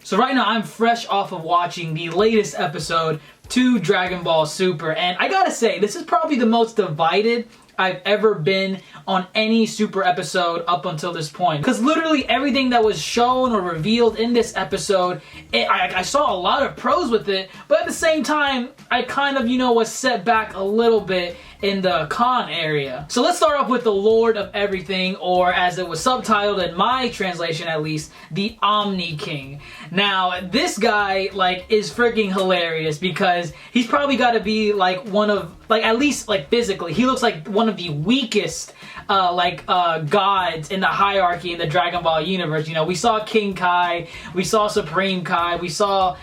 So right now I'm fresh off of watching the latest episode to Dragon Ball Super, and I gotta say, this is probably the most divided I've ever been on any Super episode up until this point. Because literally everything that was shown or revealed in this episode, I saw a lot of pros with it, but at the same time, I kind of, was set back a little bit in the con area. So let's start off with the Lord of Everything, or as it was subtitled in my translation at least, the Omni King. Now, this guy, is freaking hilarious because he's probably got to be, one of, at least, physically, he looks like one of the weakest, gods in the hierarchy in the Dragon Ball universe. We saw King Kai, we saw Supreme Kai, we saw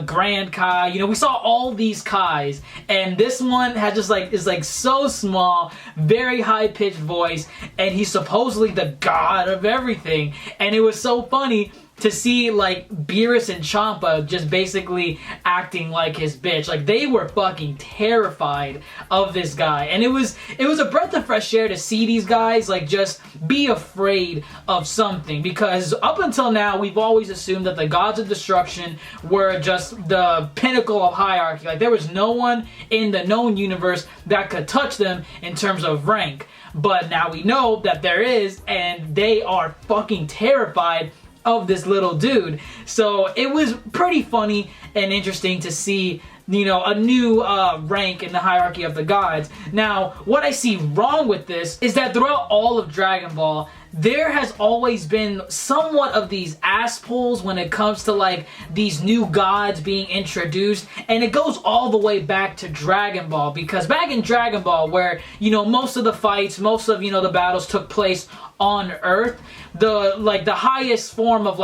Grand Kai, we saw all these Kais, and this one has just is so small, very high-pitched voice, and he's supposedly the god of everything. And it was so funny to see Beerus and Champa just basically acting like his bitch. They were fucking terrified of this guy. And it was a breath of fresh air to see these guys just be afraid of something, because up until now we've always assumed that the gods of destruction were just the pinnacle of hierarchy. There was no one in the known universe that could touch them in terms of rank. But now we know that there is, and they are fucking terrified of this little dude. So it was pretty funny and interesting to see, a new rank in the hierarchy of the gods. Now, what I see wrong with this is that throughout all of Dragon Ball, there has always been somewhat of these ass pulls when it comes to these new gods being introduced, and it goes all the way back to Dragon Ball, because back in Dragon Ball, where most of the fights, most of the battles took place on Earth, the highest form of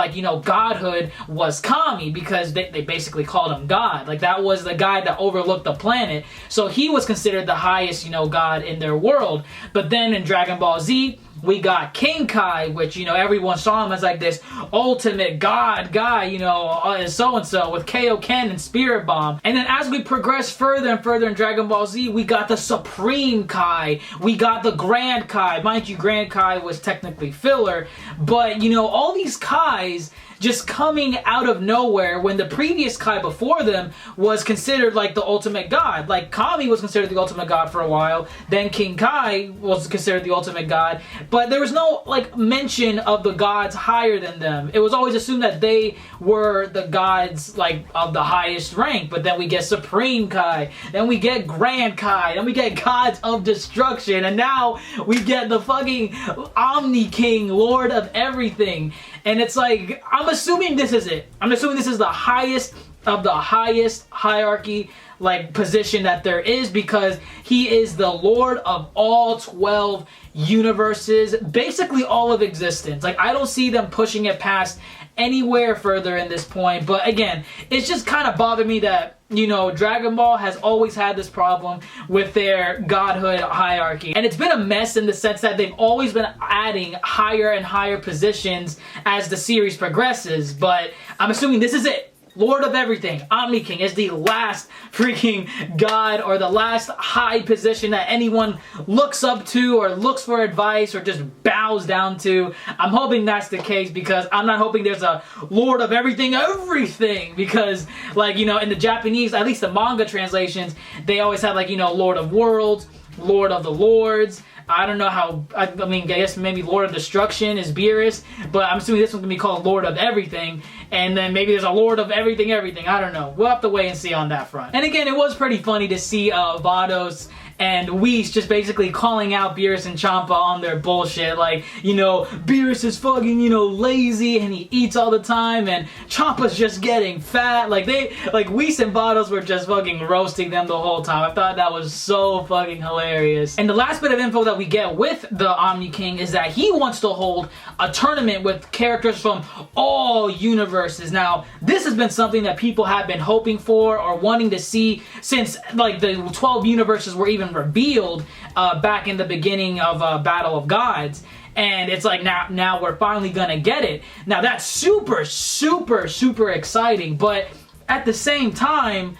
godhood was Kami, because they basically called him God. That was the guy that overlooked the planet, so he was considered the highest god in their world. But then in Dragon Ball Z, we got King Kai, which, everyone saw him as this ultimate god guy, so-and-so with Kaioken and Spirit Bomb. And then as we progress further and further in Dragon Ball Z, we got the Supreme Kai, we got the Grand Kai. Mind you, Grand Kai was technically filler, but, all these Kais just coming out of nowhere, when the previous Kai before them was considered the ultimate god. Kami was considered the ultimate god for a while, then King Kai was considered the ultimate god, but there was no mention of the gods higher than them. It was always assumed that they were the gods of the highest rank. But then we get Supreme Kai, then we get Grand Kai, then we get gods of destruction, and now we get the fucking Omni King, Lord of Everything. And it's I'm assuming this is it. I'm assuming this is the highest of the highest hierarchy position that there is, because he is the Lord of all 12 universes, basically all of existence. I don't see them pushing it past anywhere further in this point. But again, it's just kind of bothered me that Dragon Ball has always had this problem with their godhood hierarchy, and it's been a mess in the sense that they've always been adding higher and higher positions as the series progresses. But I'm assuming this is it. Lord of Everything, Omni King, is the last freaking god, or the last high position that anyone looks up to or looks for advice or just bows down to. I'm hoping that's the case, because I'm not hoping there's a Lord of Everything, because in the Japanese, at least the manga translations, they always have Lord of Worlds, Lord of the Lords. I don't know how, I guess maybe Lord of Destruction is Beerus, but I'm assuming this one's going to be called Lord of Everything, and then maybe there's a Lord of Everything, I don't know. We'll have to wait and see on that front. And again, it was pretty funny to see Vados and Whis just basically calling out Beerus and Champa on their bullshit. Beerus is fucking, lazy and he eats all the time, and Champa's just getting fat. Whis and Vados were just fucking roasting them the whole time. I thought that was so fucking hilarious. And the last bit of info that we get with the Omni King is that he wants to hold a tournament with characters from all universes. Now, this has been something that people have been hoping for or wanting to see since the 12 universes were even revealed back in the beginning of Battle of Gods. And it's now we're finally gonna get it. Now that's super exciting, but at the same time,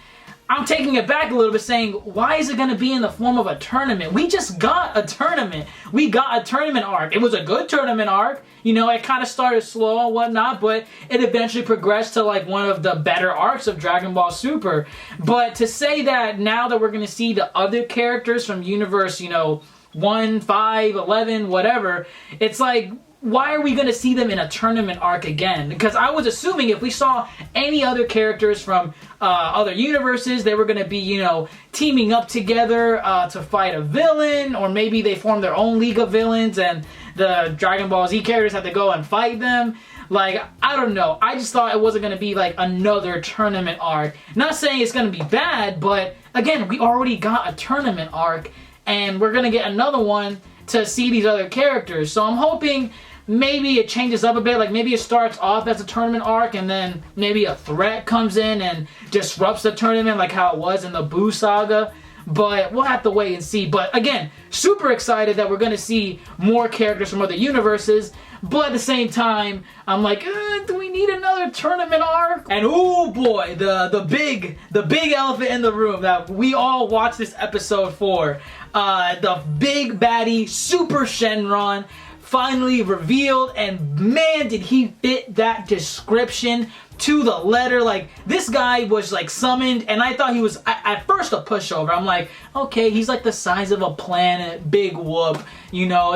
I'm taking it back a little bit saying, why is it going to be in the form of a tournament? We just got a tournament. We got a tournament arc. It was a good tournament arc. You know, it kind of started slow and whatnot, but it eventually progressed to like one of the better arcs of Dragon Ball Super. But to say that now that we're going to see the other characters from Universe, you know, 1, 5, 11, whatever, it's like, why are we going to see them in a tournament arc again? Because I was assuming if we saw any other characters from other universes, they were going to be, you know, teaming up together to fight a villain, or maybe they formed their own league of villains and the Dragon Ball Z characters had to go and fight them. Like, I don't know. I just thought it wasn't going to be like another tournament arc. Not saying it's going to be bad, but again, we already got a tournament arc and we're going to get another one to see these other characters. So I'm hoping maybe it changes up a bit. Like maybe it starts off as a tournament arc and then maybe a threat comes in and disrupts the tournament like how it was in the Buu saga. But we'll have to wait and see. But again, super excited that we're going to see more characters from other universes. But at the same time, I'm like, do we need another tournament arc? And oh boy, the big elephant in the room that we all watched this episode for. The big baddie, Super Shenron, finally revealed, and man, did he fit that description to the letter. Like, this guy was like summoned, and I thought he was at first a pushover. I'm like, okay, he's like the size of a planet, big whoop, you know,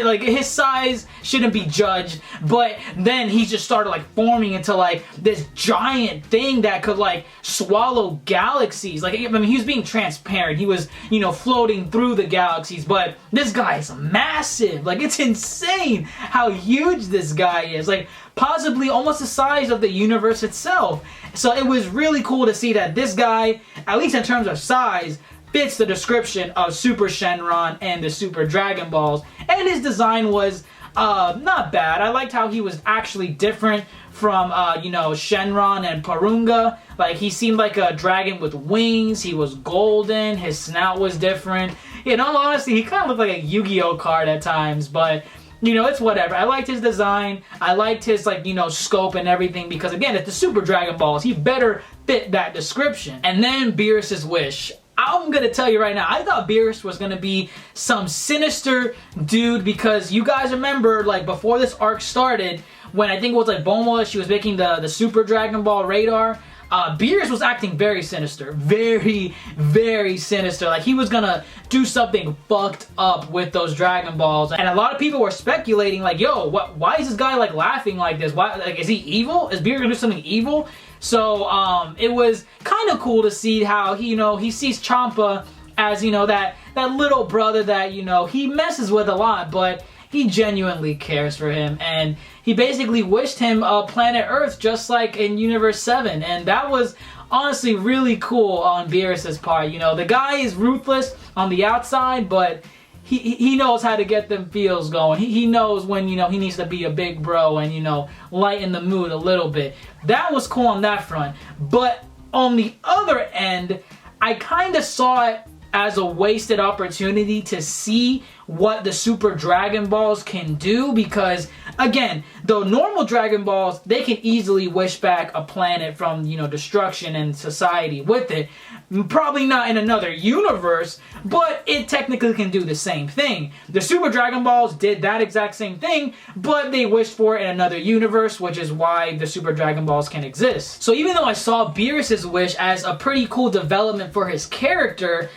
like his size shouldn't be judged. But then he just started like forming into like this giant thing that could like swallow galaxies. Like, I mean, he was being transparent, he was, you know, floating through the galaxies. But this guy is massive. Like, it's insane how huge this guy is. Like, possibly almost the size of the universe itself. So it was really cool to see that this guy, at least in terms of size, fits the description of Super Shenron and the Super Dragon Balls. And his design was not bad. I liked how he was actually different from, you know, Shenron and Porunga. Like, he seemed like a dragon with wings. He was golden. His snout was different. You know, honestly, he kind of looked like a Yu-Gi-Oh card at times, but you know, it's whatever. I liked his design. I liked his, like, you know, scope and everything because, again, it's the Super Dragon Balls. He better fit that description. And then Beerus's wish. I'm going to tell you right now, I thought Beerus was going to be some sinister dude because you guys remember, like, before this arc started, when I think it was, like, Bulma, she was making the Super Dragon Ball radar, Beerus was acting very sinister. Very, very sinister. Like, he was gonna do something fucked up with those Dragon Balls. And a lot of people were speculating, like, yo, why is this guy, like, laughing like this? Why, like, is he evil? Is Beerus gonna do something evil? So, it was kind of cool to see how he, you know, he sees Champa as, you know, that little brother that, you know, he messes with a lot, but he genuinely cares for him, and he basically wished him planet Earth just like in Universe 7, and that was honestly really cool on Beerus's part. You know, the guy is ruthless on the outside, but he knows how to get them feels going. He knows when, you know, he needs to be a big bro and, you know, lighten the mood a little bit. That was cool on that front. But on the other end, I kind of saw it as a wasted opportunity to see what the Super Dragon Balls can do, because again, the normal Dragon Balls, they can easily wish back a planet from, you know, destruction and society with it. Probably not in another universe, but it technically can do the same thing. The Super Dragon Balls did that exact same thing, but they wished for it in another universe, which is why the Super Dragon Balls can exist. So even though I saw Beerus's wish as a pretty cool development for his character,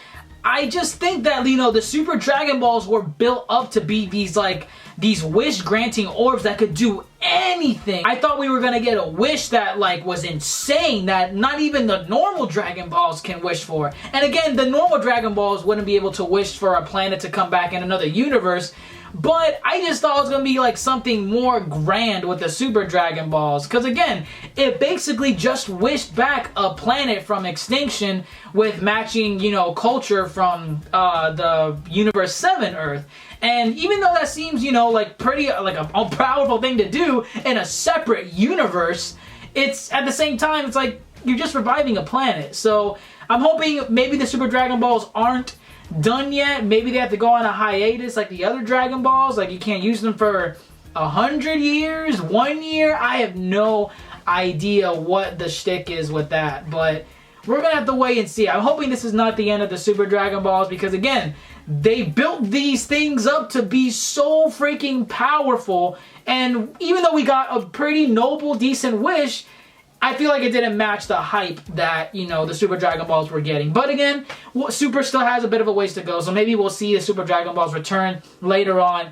I just think that, you know, the Super Dragon Balls were built up to be these, like, these wish-granting orbs that could do anything. I thought we were gonna get a wish that, like, was insane, that not even the normal Dragon Balls can wish for. And again, the normal Dragon Balls wouldn't be able to wish for a planet to come back in another universe, but I just thought it was going to be like something more grand with the Super Dragon Balls. Because again, it basically just wished back a planet from extinction with matching, you know, culture from the Universe 7 Earth. And even though that seems, you know, like pretty, like a powerful thing to do in a separate universe, it's at the same time, it's like you're just reviving a planet. So I'm hoping maybe the Super Dragon Balls aren't done yet. Maybe they have to go on a hiatus like the other Dragon Balls. Like, you can't use them for 100 years, 1 year. I have no idea what the shtick is with that, but we're gonna have to wait and see. I'm hoping this is not the end of the Super Dragon Balls because, again, they built these things up to be so freaking powerful, and even though we got a pretty noble, decent wish, I feel like it didn't match the hype that, you know, the Super Dragon Balls were getting. But again, Super still has a bit of a ways to go, so maybe we'll see the Super Dragon Balls return later on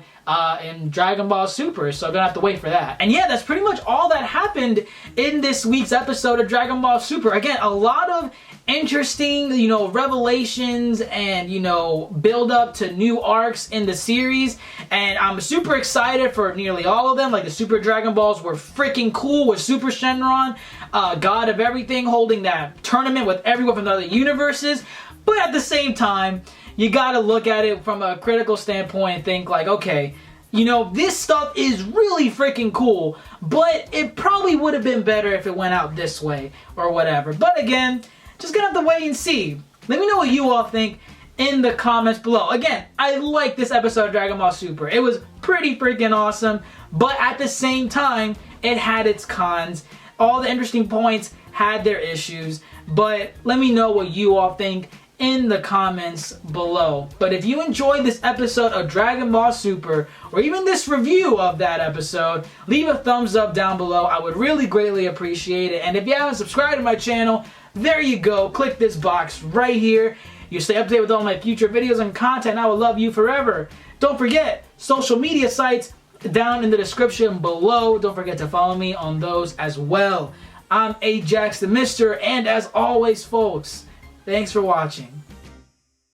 in Dragon Ball Super, so I'm gonna have to wait for that. And yeah, that's pretty much all that happened in this week's episode of Dragon Ball Super. Again, a lot of interesting, you know, revelations and, you know, build up to new arcs in the series, and I'm super excited for nearly all of them. Like the Super Dragon Balls were freaking cool with Super Shenron, God of Everything, holding that tournament with everyone from the other universes. But at the same time, you gotta look at it from a critical standpoint and think like, okay, you know, this stuff is really freaking cool, but it probably would have been better if it went out this way or whatever. But again, just gonna have to wait and see. Let me know what you all think in the comments below. Again, I like this episode of Dragon Ball Super. It was pretty freaking awesome, but at the same time, it had its cons. All the interesting points had their issues, but let me know what you all think in the comments below. But if you enjoyed this episode of Dragon Ball Super, or even this review of that episode, leave a thumbs up down below. I would really greatly appreciate it. And if you haven't subscribed to my channel, there you go. Click this box right here. You stay updated with all my future videos and content. I will love you forever. Don't forget, social media sites down in the description below. Don't forget to follow me on those as well. I'm Ajax the Mister, and as always, folks, thanks for watching.